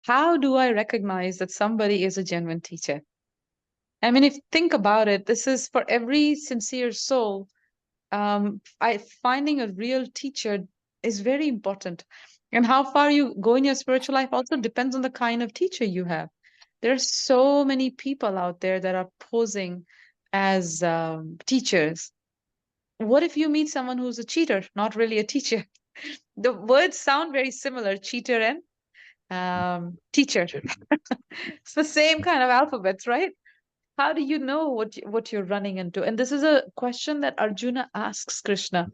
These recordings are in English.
How do I recognize that somebody is a genuine teacher? I mean, if you think about it, this is for every sincere soul. Finding a real teacher is very important. And how far you go in your spiritual life also depends on the kind of teacher you have. There are so many people out there that are posing as teachers. What if you meet someone who's a cheater, not really a teacher? The words sound very similar, cheater and teacher. It's the same kind of alphabets, right? How do you know what you're running into? And this is a question that Arjuna asks Krishna.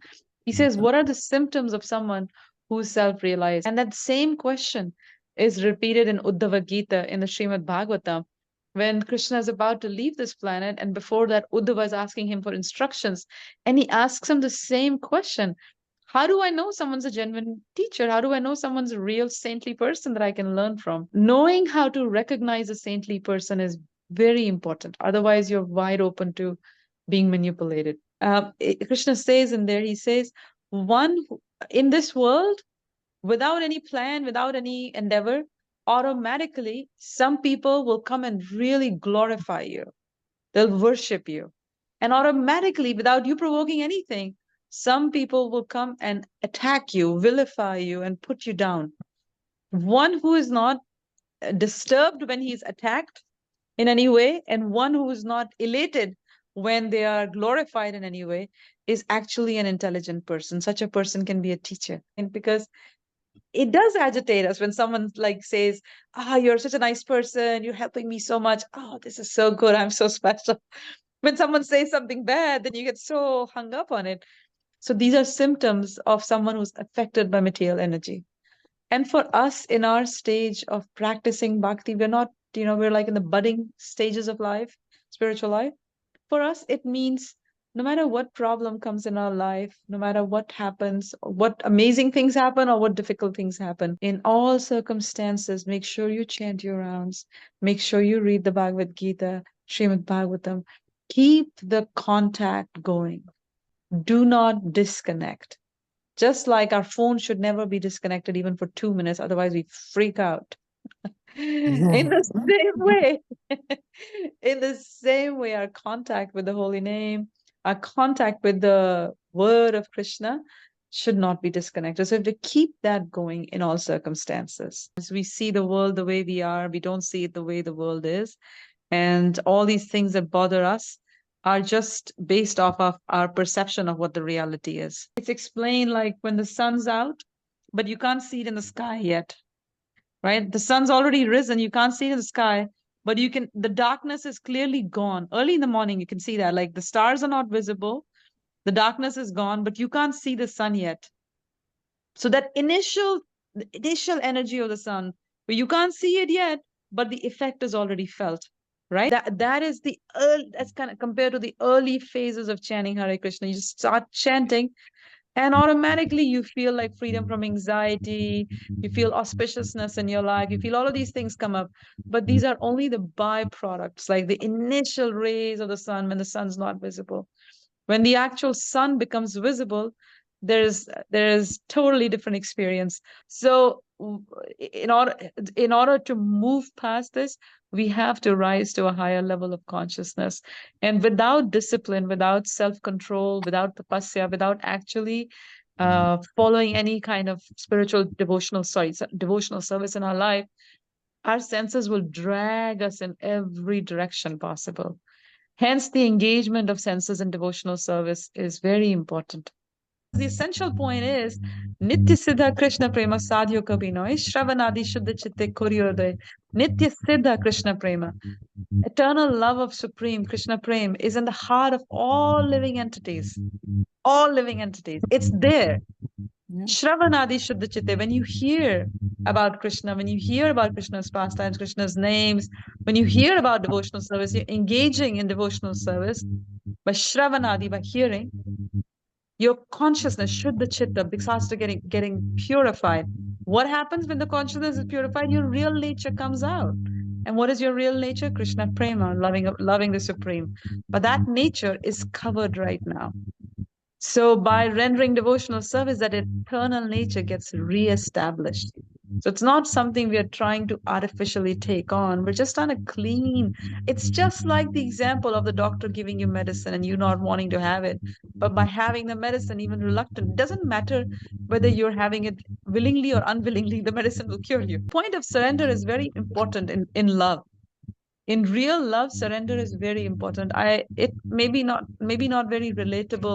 He says, what are the symptoms of someone who's self-realized? And that same question is repeated in Uddhava Gita in the Srimad Bhagavatam when Krishna is about to leave this planet. And before that, Uddhava is asking him for instructions. And he asks him the same question. How do I know someone's a genuine teacher? How do I know someone's a real saintly person that I can learn from? Knowing how to recognize a saintly person is very important. Otherwise, you're wide open to being manipulated. Krishna says in there, he says, in this world, without any plan, without any endeavor, automatically, some people will come and really glorify you. They'll worship you. And automatically, without you provoking anything, some people will come and attack you, vilify you, and put you down. One who is not disturbed when he's attacked in any way, and one who is not elated when they are glorified in any way, is actually an intelligent person. Such a person can be a teacher. And because it does agitate us when someone like says, you're such a nice person, you're helping me so much. Oh, this is so good, I'm so special. When someone says something bad, then you get so hung up on it. So these are symptoms of someone who's affected by material energy. And for us in our stage of practicing bhakti, we're not, we're like in the budding stages of life, spiritual life. For us, it means no matter what problem comes in our life, no matter what happens, what amazing things happen or what difficult things happen, in all circumstances, make sure you chant your rounds, make sure you read the Bhagavad Gita, Srimad Bhagavatam, keep the contact going. Do not disconnect. Just like our phone should never be disconnected even for 2 minutes, otherwise we freak out. In the same way, in the same way, our contact with the holy name, our contact with the word of Krishna should not be disconnected. So we have to keep that going in all circumstances. As we see the world the way we are, we don't see it the way the world is. And all these things that bother us are just based off of our perception of what the reality is. It's explained like when the sun's out, but you can't see it in the sky yet, right? The sun's already risen, you can't see it in the sky, but the darkness is clearly gone. Early in the morning, you can see that, like the stars are not visible, the darkness is gone, but you can't see the sun yet. So that initial energy of the sun, where you can't see it yet, but the effect is already felt, right? That is that's kind of compared to the early phases of chanting Hare Krishna. You just start chanting, and automatically you feel like freedom from anxiety, you feel auspiciousness in your life, you feel all of these things come up. But these are only the byproducts, like the initial rays of the sun when the sun's not visible. When the actual sun becomes visible, there's totally different experience. So in order to move past this, we have to rise to a higher level of consciousness. And without discipline, without self-control, without tapasya, without actually following any kind of spiritual devotional service in our life, our senses will drag us in every direction possible. Hence, the engagement of senses in devotional service is very important. The essential point is Nitya Siddha Krishna Prema Sadhyo Kabinoy Shravanadi Shuddha Chitte Kuryoday. Nitya Siddha Krishna Prema. Eternal love of Supreme Krishna Prema is in the heart of all living entities. All living entities. It's there. Shravanadi Shuddha Chitte. When you hear about Krishna, when you hear about Krishna's pastimes, Krishna's names, when you hear about devotional service, you're engaging in devotional service by Shravanadi, by hearing, your consciousness, Shuddha Chitta, starts to getting purified. What happens when the consciousness is purified? Your real nature comes out. And what is your real nature? Krishna Prema, loving the Supreme. But that nature is covered right now. So by rendering devotional service, that eternal nature gets re-established. So it's not something we are trying to artificially take on. We're just trying to clean. It's just like the example of the doctor giving you medicine and you not wanting to have it. But by having the medicine, even reluctant, it doesn't matter whether you're having it willingly or unwillingly, the medicine will cure you. Point of surrender is very important in love. In real love, surrender is very important. It maybe not very relatable